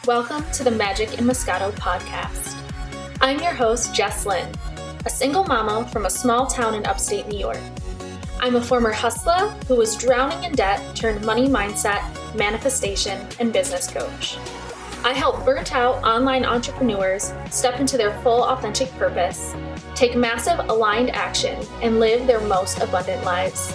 Welcome to the Magic in Moscato podcast. I'm your host, Jess Lynn, a single mama from a small town in upstate New York. I'm a former hustler who was drowning in debt turned money mindset, manifestation, and business coach. I help burnt-out online entrepreneurs step into their full authentic purpose, take massive aligned action, and live their most abundant lives.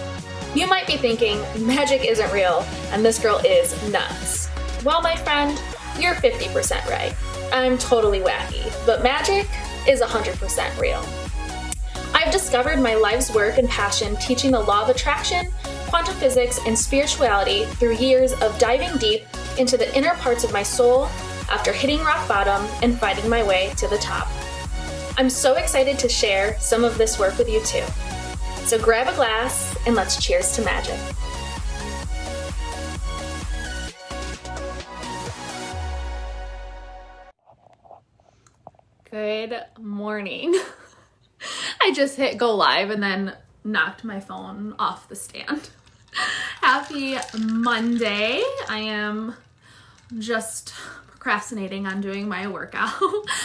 You might be thinking, magic isn't real, and this girl is nuts. Well, my friend, you're 50% right. I'm totally wacky, but magic is 100% real. I've discovered my life's work and passion teaching the law of attraction, quantum physics, and spirituality through years of diving deep into the inner parts of my soul after hitting rock bottom and fighting my way to the top. I'm so excited to share some of this work with you too. So grab a glass and let's cheers to magic. Good morning. I just hit go live and then knocked my phone off the stand. Happy Monday. I am just procrastinating on doing my workout.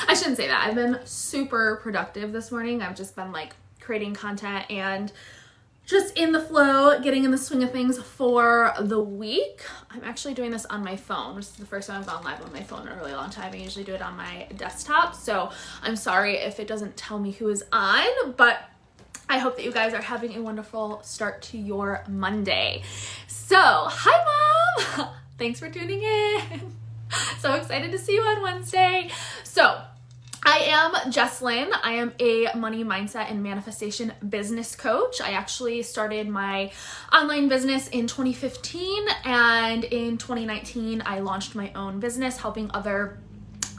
I shouldn't say that. I've been super productive this morning. I've just been creating content and just in the flow, getting in the swing of things for the week. I'm actually doing this on my phone, which is the first time I've gone live on my phone in a really long time. I usually do it on my desktop, so I'm sorry if it doesn't tell me who is on, but I hope that you guys are having a wonderful start to your Monday. So, hi Mom! Thanks for tuning in. So excited to see you on Wednesday. So, I am Jess Lynn. I am a money mindset and manifestation business coach. I actually started my online business in 2015, and in 2019, I launched my own business helping other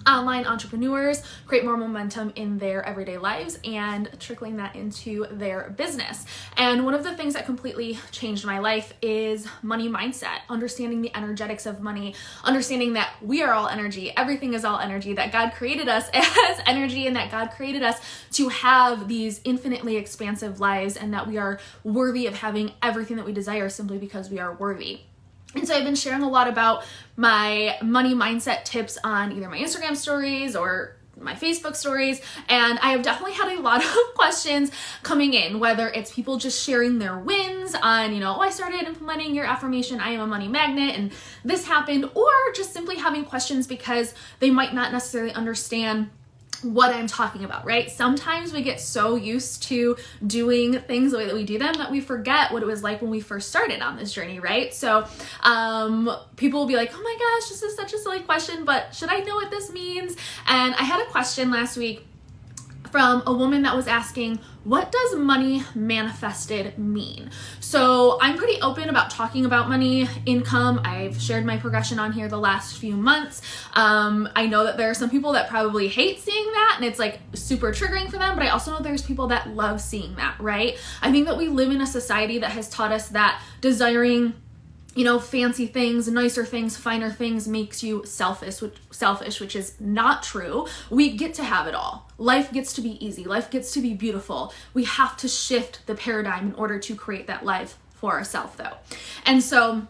online entrepreneurs create more momentum in their everyday lives and trickling that into their business. And one of the things that completely changed my life is money mindset, understanding the energetics of money, understanding that we are all energy, everything is all energy, that God created us as energy, and that God created us to have these infinitely expansive lives, and that we are worthy of having everything that we desire simply because we are worthy. And so I've been sharing a lot about my money mindset tips on either my Instagram stories or my Facebook stories, and I have definitely had a lot of questions coming in, whether it's people just sharing their wins on, I started implementing your affirmation, I am a money magnet, and this happened, or just simply having questions because they might not necessarily understand what I'm talking about, right? Sometimes we get so used to doing things the way that we do them that we forget what it was like when we first started on this journey, right? So people will be like, oh my gosh, this is such a silly question, but should I know what this means? And I had a question last week from a woman that was asking, what does money manifested mean? So I'm pretty open about talking about money, income. I've shared my progression on here the last few months. I know that there are some people that probably hate seeing that and it's super triggering for them, but I also know there's people that love seeing that, right? I think that we live in a society that has taught us that desiring fancy things, nicer things, finer things makes you selfish, which is not true. We get to have it all. Life gets to be easy. Life gets to be beautiful. We have to shift the paradigm in order to create that life for ourselves, though. And so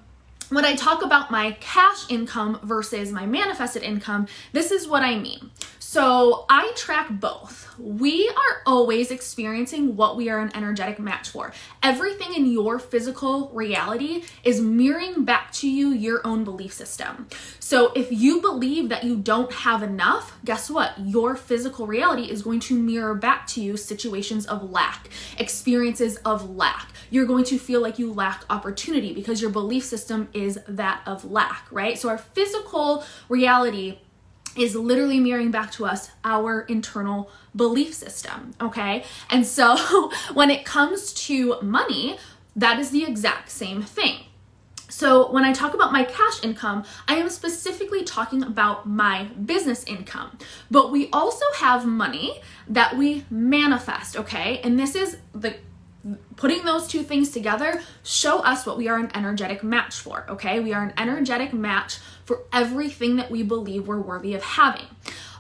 when I talk about my cash income versus my manifested income, this is what I mean. So I track both. We are always experiencing what we are an energetic match for. Everything in your physical reality is mirroring back to you your own belief system. So if you believe that you don't have enough, guess what? Your physical reality is going to mirror back to you situations of lack, experiences of lack. You're going to feel like you lack opportunity because your belief system is that of lack, right? So our physical reality is literally mirroring back to us our internal belief system, okay? And so when it comes to money, that is the exact same thing. So when I talk about my cash income, I am specifically talking about my business income. But we also have money that we manifest, okay? And this is the putting those two things together show us what we are an energetic match for, okay? We are an energetic match for everything that we believe we're worthy of having.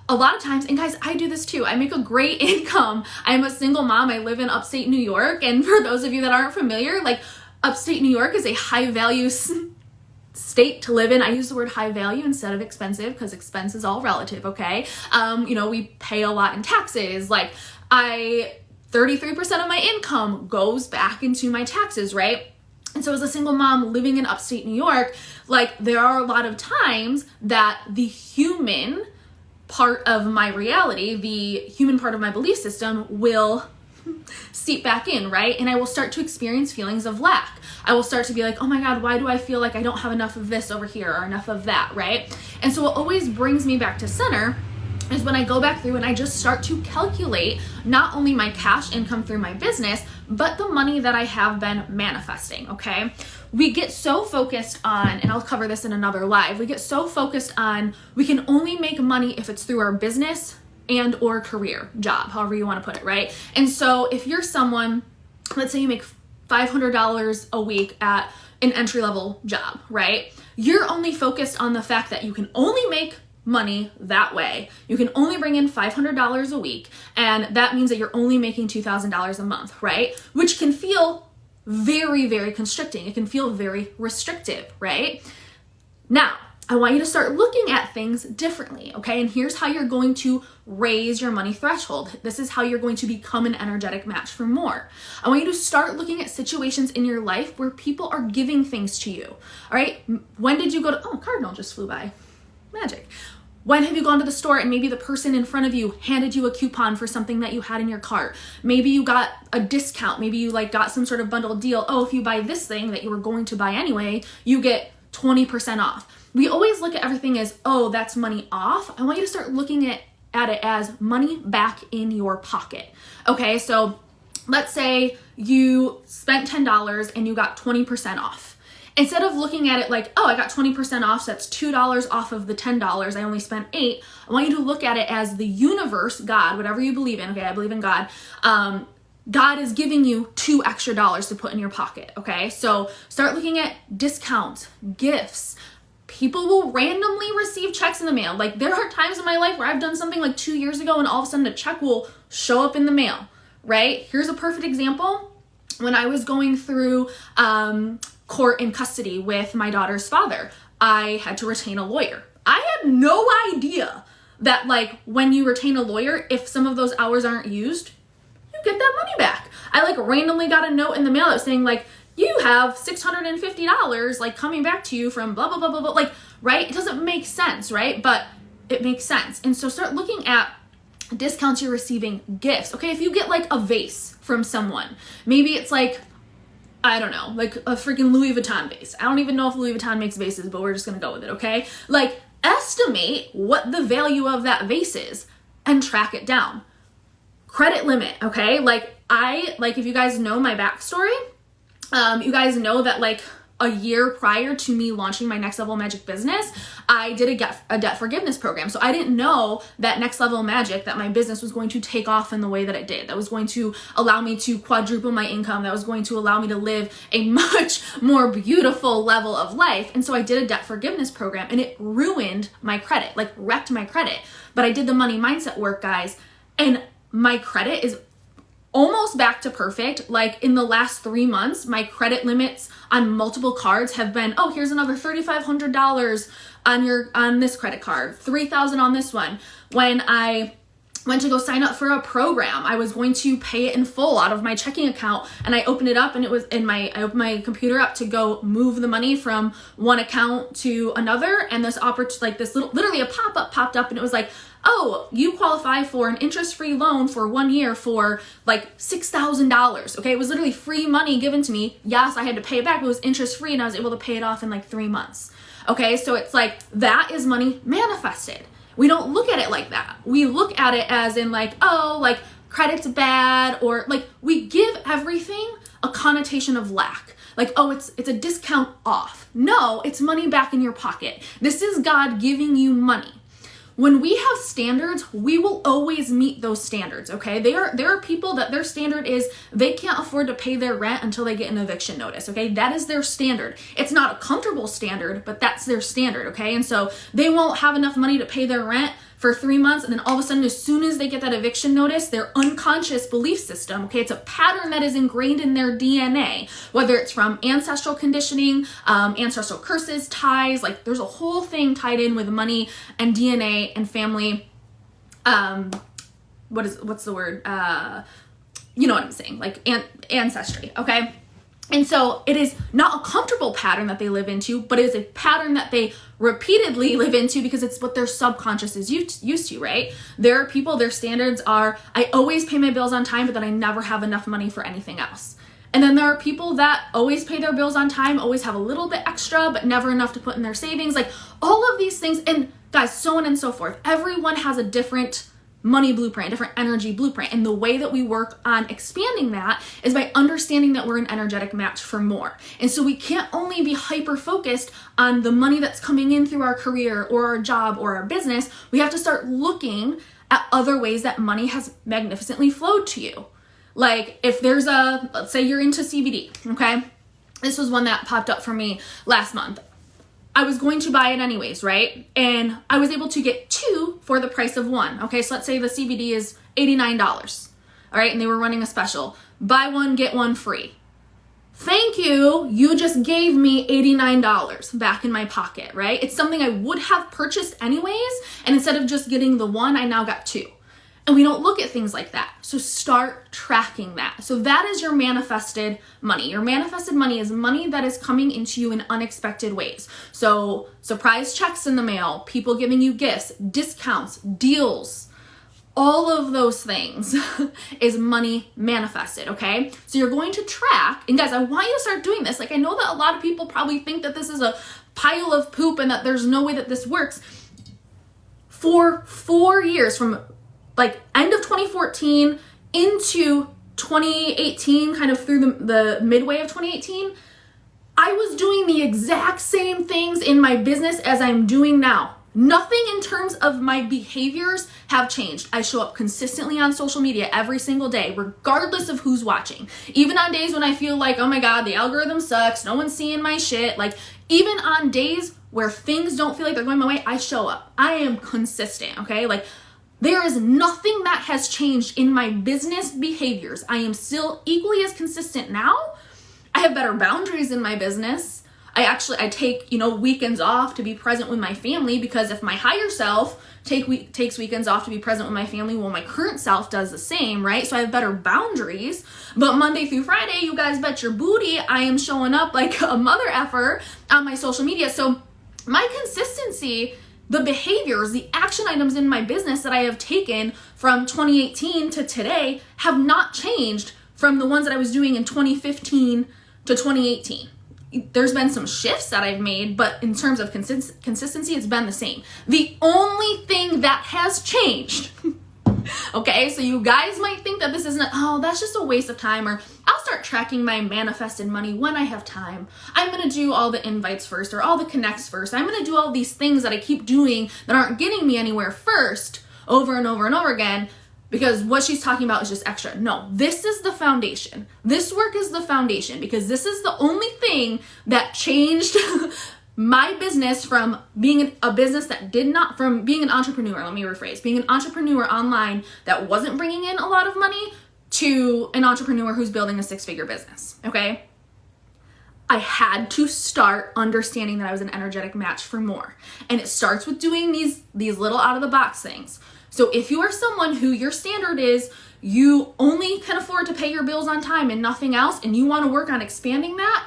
A lot of times, and guys, I do this too. I make a great income. I'm a single mom. I live in upstate New York. And for those of you that aren't familiar, like upstate New York is a high value state to live in. I use the word high value instead of expensive because expense is all relative, okay? We pay a lot in taxes. Like 33% of my income goes back into my taxes, right? And so as a single mom living in upstate New York, like there are a lot of times that the human part of my reality, the human part of my belief system will seep back in, right? And I will start to experience feelings of lack. I will start to be like, oh my God, why do I feel like I don't have enough of this over here or enough of that, right? And so what always brings me back to center is when I go back through and I just start to calculate not only my cash income through my business, but the money that I have been manifesting, okay? We get so focused on, and I'll cover this in another live, we get so focused on we can only make money if it's through our business and or career, job, however you want to put it, right? And so if you're someone, let's say you make $500 a week at an entry-level job, right? You're only focused on the fact that you can only make money that way. You can only bring in $500 a week, and that means that you're only making $2,000 a month, right? Which can feel very, very constricting. It can feel very restrictive, right? Now, I want you to start looking at things differently, okay? And here's how you're going to raise your money threshold. This is how you're going to become an energetic match for more. I want you to start looking at situations in your life where people are giving things to you, all right? When did you go to, oh, Cardinal just flew by. Magic. When have you gone to the store and maybe the person in front of you handed you a coupon for something that you had in your cart? Maybe you got a discount. Maybe you got some sort of bundled deal. Oh, if you buy this thing that you were going to buy anyway, you get 20% off. We always look at everything as, oh, that's money off. I want you to start looking at it as money back in your pocket. Okay, so let's say you spent $10 and you got 20% off. Instead of looking at it like, oh, I got 20% off, so that's $2 off of the $10, I only spent $8. I want you to look at it as the universe, God, whatever you believe in, okay, I believe in God, God is giving you $2 extra to put in your pocket, okay? So start looking at discounts, gifts. People will randomly receive checks in the mail. Like there are times in my life where I've done something like 2 years ago and all of a sudden a check will show up in the mail, right? Here's a perfect example. When I was going through court and custody with my daughter's father, I had to retain a lawyer. I had no idea that when you retain a lawyer, if some of those hours aren't used, you get that money back. I randomly got a note in the mail that was saying you have $650 coming back to you from blah, blah, blah, blah, blah. Right? It doesn't make sense, right? But it makes sense. And so start looking at discounts you're receiving, gifts. Okay, if you get a vase from someone, maybe it's I don't know, a freaking Louis Vuitton vase. I don't even know if Louis Vuitton makes vases, but we're just gonna go with it, okay? Estimate what the value of that vase is and track it down. Credit limit, okay? If you guys know my backstory, you guys know that a year prior to me launching my Next Level Magic business, I did a debt forgiveness program. So I didn't know that Next Level Magic, that my business was going to take off in the way that it did. That was going to allow me to quadruple my income. That was going to allow me to live a much more beautiful level of life. And so I did a debt forgiveness program and it ruined my credit, wrecked my credit. But I did the money mindset work, guys, and my credit is almost back to perfect. In the last 3 months, my credit limits on multiple cards have been, oh, here's another $3,500 on this credit card, $3,000 on this one. When I went to go sign up for a program, I was going to pay it in full out of my checking account, and I opened it up and it was I opened my computer up to go move the money from one account to another, and this literally a pop-up popped up and it was oh, you qualify for an interest-free loan for 1 year for $6,000. Okay, it was literally free money given to me. Yes, I had to pay it back, but it was interest-free and I was able to pay it off in 3 months. Okay, so it's that is money manifested. We don't look at it like that. We look at it as in credit's bad, or we give everything a connotation of lack. Oh, it's a discount off. No, it's money back in your pocket. This is God giving you money. when we have standards, we will always meet those standards, okay? There are people that their standard is they can't afford to pay their rent until they get an eviction notice, okay? That is their standard. It's not a comfortable standard, but that's their standard, okay? And so they won't have enough money to pay their rent for 3 months, and then all of a sudden, as soon as they get that eviction notice, their unconscious belief system, okay, it's a pattern that is ingrained in their DNA, whether it's from ancestral conditioning, ancestral curses, ties, like there's a whole thing tied in with money and DNA and family, what's the word? You know what I'm saying, like ancestry, okay? And so it is not a comfortable pattern that they live into, but it is a pattern that they repeatedly live into because it's what their subconscious is used to, right? There are people, their standards are, I always pay my bills on time, but then I never have enough money for anything else. And then there are people that always pay their bills on time, always have a little bit extra, but never enough to put in their savings. Like all of these things, and guys, so on and so forth. Everyone has a different money blueprint, different energy blueprint. And the way that we work on expanding that is by understanding that we're an energetic match for more. And so we can't only be hyper focused on the money that's coming in through our career or our job or our business. We have to start looking at other ways that money has magnificently flowed to you. Like if there's let's say you're into CBD, okay? This was one that popped up for me last month. I was going to buy it anyways, right? And I was able to get 2 for the price of 1. Okay, so let's say the CBD is $89. All right, and they were running a special. Buy 1, get 1 free. Thank you. You just gave me $89 back in my pocket, right? It's something I would have purchased anyways, and instead of just getting the 1, I now got 2. And we don't look at things like that. So start tracking that. So that is your manifested money. Your manifested money is money that is coming into you in unexpected ways. So surprise checks in the mail, people giving you gifts, discounts, deals, all of those things is money manifested, okay? So you're going to track, and guys, I want you to start doing this. Like I know that a lot of people probably think that this is a pile of poop and that there's no way that this works. For 4 years, from like end of 2014 into 2018, kind of through the midway of 2018, I was doing the exact same things in my business as I'm doing now. Nothing in terms of my behaviors have changed. I show up consistently on social media every single day, regardless of who's watching. Even on days when I feel like, oh my God, the algorithm sucks, no one's seeing my shit. Like even on days where things don't feel like they're going my way, I show up. I am consistent, okay? Like there is nothing that has changed in my business behaviors. I am still equally as consistent now. I have better boundaries in my business. I take, weekends off to be present with my family, because if my higher self takes weekends off to be present with my family, well, my current self does the same, right? So I have better boundaries. But Monday through Friday, you guys bet your booty, I am showing up like a mother effer on my social media. So my consistency, the behaviors, the action items in my business that I have taken from 2018 to today have not changed from the ones that I was doing in 2015 to 2018. There's been some shifts that I've made, but in terms of consistency, it's been the same. The only thing that has changed, okay, so you guys might think that this isn't, that's just a waste of time, or I'll start tracking my manifested money when I have time. I'm going to do all the invites first, or all the connects first. I'm going to do all these things that I keep doing that aren't getting me anywhere first, over and over and over again, because what she's talking about is just extra. No, this is the foundation. This work is the foundation, because this is the only thing that changed my business from being a business that from being an entrepreneur, let me rephrase, being an entrepreneur online that wasn't bringing in a lot of money to an entrepreneur who's building a 6-figure business, okay? I had to start understanding that I was an energetic match for more. And it starts with doing these little out of the box things. So if you are someone who your standard is you only can afford to pay your bills on time and nothing else, and you want to work on expanding that,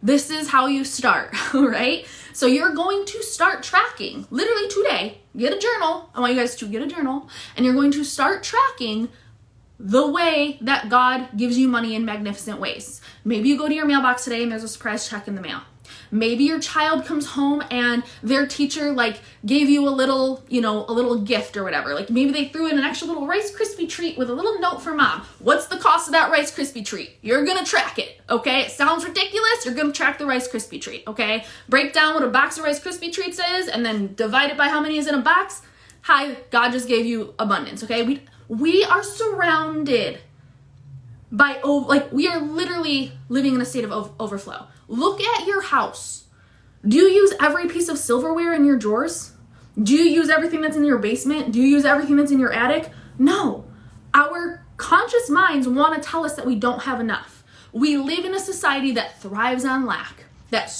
this is how you start, right? So you're going to start tracking, literally today, get a journal. I want you guys to get a journal, and you're going to start tracking the way that God gives you money in magnificent ways. Maybe you go to your mailbox today and there's a surprise check in the mail. Maybe your child comes home and their teacher gave you a little gift or whatever. Like maybe they threw in an extra little Rice Krispie treat with a little note for mom. What's the cost of that Rice Krispie treat? You're going to track it, okay? It sounds ridiculous. You're going to track the Rice Krispie treat, okay? Break down what a box of Rice Krispie treats is and then divide it by how many is in a box. hi, God just gave you abundance, okay? We are surrounded by, we are literally living in a state of overflow. Look at your house. Do you use every piece of silverware in your drawers? Do you use everything that's in your basement? Do you use everything that's in your attic? No. Our conscious minds want to tell us that we don't have enough. We live in a society that thrives on lack, that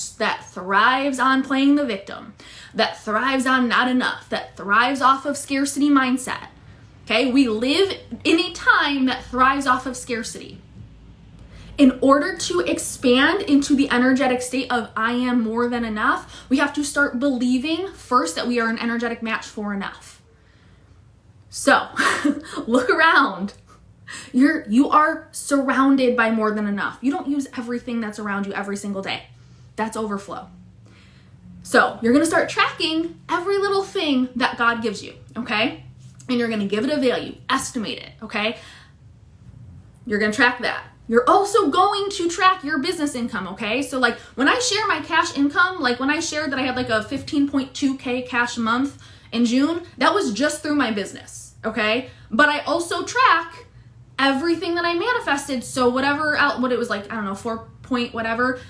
thrives on playing the victim, that thrives on not enough, that thrives off of scarcity mindset. Okay, we live in a time that thrives off of scarcity. In order to expand into the energetic state of I am more than enough, we have to start believing first that we are an energetic match for enough. So, look around. You are surrounded by more than enough. You don't use everything that's around you every single day. That's overflow. So, you're going to start tracking every little thing that God gives you, okay? And you're going to give it a value, estimate it, okay? You're going to track that. You're also going to track your business income, okay? So like when I share my cash income, like when I shared that I had like a 15.2K cash a month in June, that was just through my business, okay? But I also track everything that I manifested. So what it was like, I don't know, 4 point whatever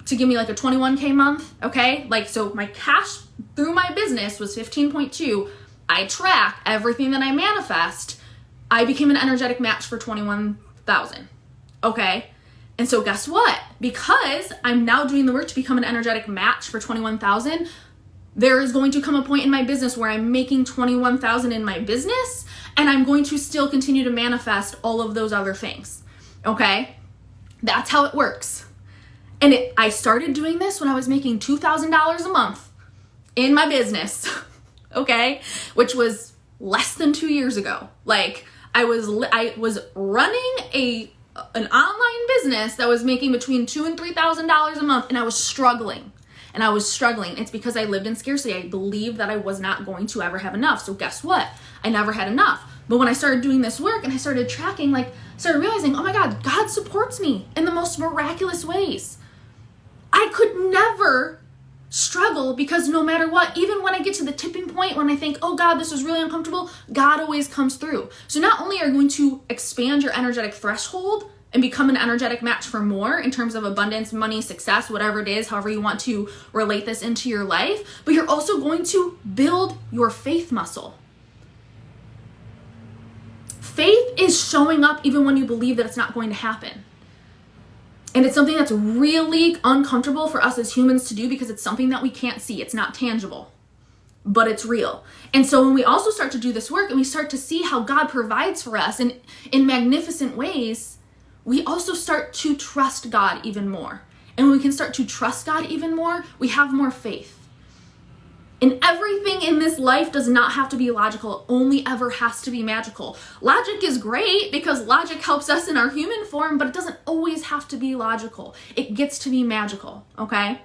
to give me like a 21K month, okay? Like, so my cash through my business was 15.2. I track everything that I manifest. I became an energetic match for 21,000. Okay. And so guess what? Because I'm now doing the work to become an energetic match for 21,000, there is going to come a point in my business where I'm making 21,000 in my business and I'm going to still continue to manifest all of those other things. Okay. That's how it works. And I started doing this when I was making $2,000 a month in my business. Okay. Which was less than 2 years ago. Like I was running an online business that was making between $2,000 and $3,000 a month, and I was struggling. It's because I lived in scarcity. I believed that I was not going to ever have enough. So guess what? I never had enough. But when I started doing this work and I started tracking, started realizing, oh my God, God supports me in the most miraculous ways. I could never struggle because no matter what, even when I get to the tipping point when I think, oh God, this is really uncomfortable, God always comes through. So not only are you going to expand your energetic threshold and become an energetic match for more in terms of abundance, money, success, whatever it is, however you want to relate this into your life, but you're also going to build your faith muscle. Faith is showing up even when you believe that it's not going to happen. And it's something that's really uncomfortable for us as humans to do because it's something that we can't see. It's not tangible, but it's real. And so when we also start to do this work and we start to see how God provides for us in magnificent ways, we also start to trust God even more. And when we can start to trust God even more, we have more faith. And everything in this life does not have to be logical. It only ever has to be magical. Logic is great because logic helps us in our human form, but it doesn't always have to be logical. It gets to be magical, okay?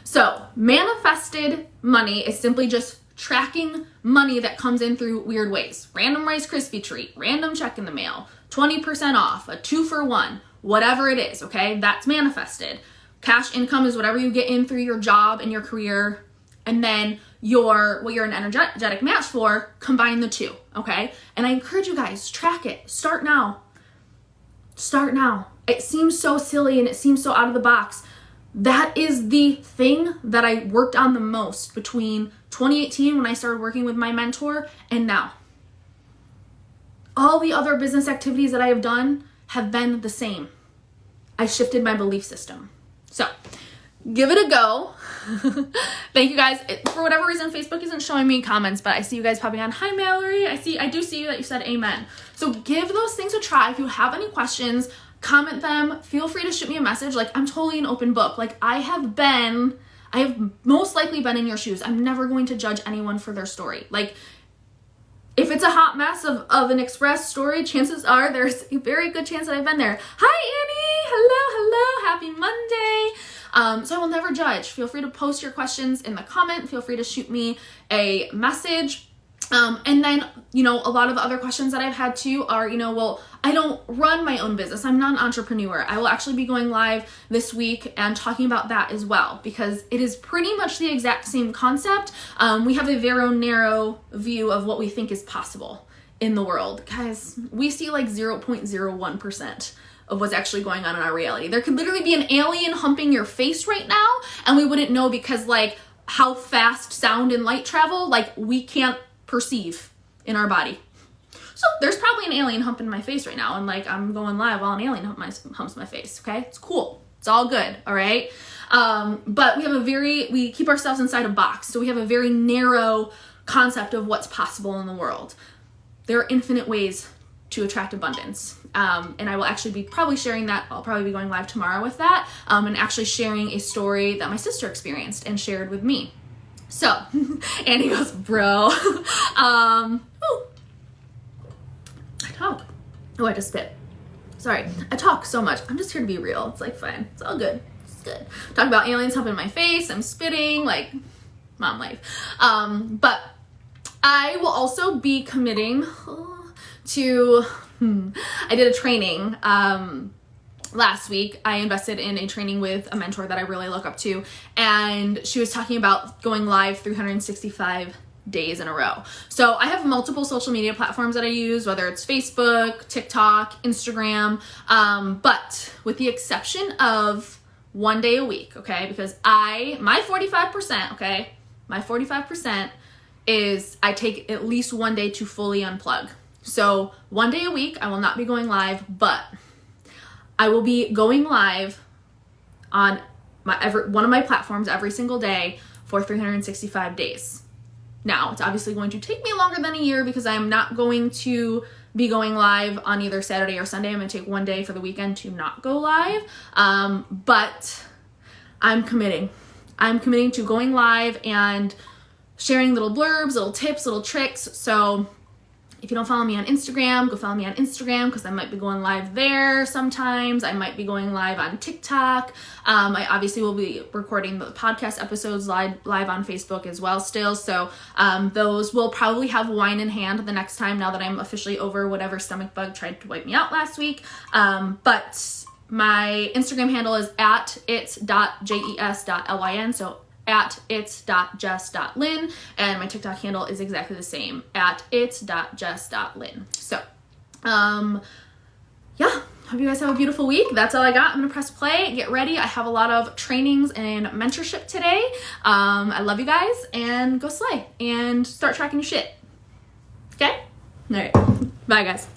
So manifested money is simply just tracking money that comes in through weird ways. Random Rice Krispie treat, random check in the mail, 20% off, a 2-for-1, whatever it is, okay? That's manifested. Cash income is whatever you get in through your job and your career. And then what you're an energetic match for, combine the two, okay? And I encourage you guys, track it. Start now. It seems so silly and it seems so out of the box. That is the thing that I worked on the most between 2018 when I started working with my mentor and now. All the other business activities that I have done have been the same. I shifted my belief system. So give it a go. Thank you guys. For whatever reason, Facebook isn't showing me comments, but I see you guys popping on. Hi, Mallory. I do see that you said amen. So give those things a try. If you have any questions, comment them. Feel free to shoot me a message. I'm totally an open book. I have most likely been in your shoes. I'm never going to judge anyone for their story. If it's a hot mess of an express story, chances are there's a very good chance that I've been there. Hi, Annie. Hello. Happy Monday. So I will never judge. Feel free to post your questions in the comment. Feel free to shoot me a message. And then, a lot of the other questions that I've had too are, well, I don't run my own business. I'm not an entrepreneur. I will actually be going live this week and talking about that as well, because it is pretty much the exact same concept. We have a very narrow view of what we think is possible in the world. Guys, we see like 0.01% of what's actually going on in our reality. There could literally be an alien humping your face right now, and we wouldn't know, because like how fast sound and light travel, like we can't perceive in our body. So there's probably an alien humping my face right now, and like I'm going live while an alien humps my face. Okay, it's cool. It's all good. All right. But we keep ourselves inside a box, so we have a very narrow concept of what's possible in the world. There are infinite ways to attract abundance. And I will actually be probably sharing that. I'll probably be going live tomorrow with that, and actually sharing a story that my sister experienced and shared with me. So, Andy goes, bro. I talk. Oh, I just spit. Sorry. I talk so much. I'm just here to be real. It's like fine. It's all good. It's good. Talk about aliens humping my face. I'm spitting. Like, mom life. But I will also be committing to, I did a training last week. I invested in a training with a mentor that I really look up to, and she was talking about going live 365 days in a row. So I have multiple social media platforms that I use, whether it's Facebook, TikTok, Instagram, but with the exception of one day a week, okay? Because my 45% is I take at least one day to fully unplug. So one day a week, I will not be going live, but I will be going live on one of my platforms every single day for 365 days. Now, it's obviously going to take me longer than a year, because I'm not going to be going live on either Saturday or Sunday. I'm going to take one day for the weekend to not go live. But I'm committing. I'm committing to going live and sharing little blurbs, little tips, little tricks. So if you don't follow me on Instagram, go follow me on Instagram, because I might be going live there sometimes. I might be going live on TikTok. I obviously will be recording the podcast episodes live on Facebook as well still. So those will probably have wine in hand the next time, now that I'm officially over whatever stomach bug tried to wipe me out last week. But my Instagram handle is @its.jes.lyn. So @its.jess.lyn, and my TikTok handle is exactly the same, @its.jess.lyn. So, yeah, hope you guys have a beautiful week. That's all I got. I'm gonna press play, get ready. I have a lot of trainings and mentorship today. I love you guys, and go slay and start tracking your shit. Okay? All right. Bye, guys.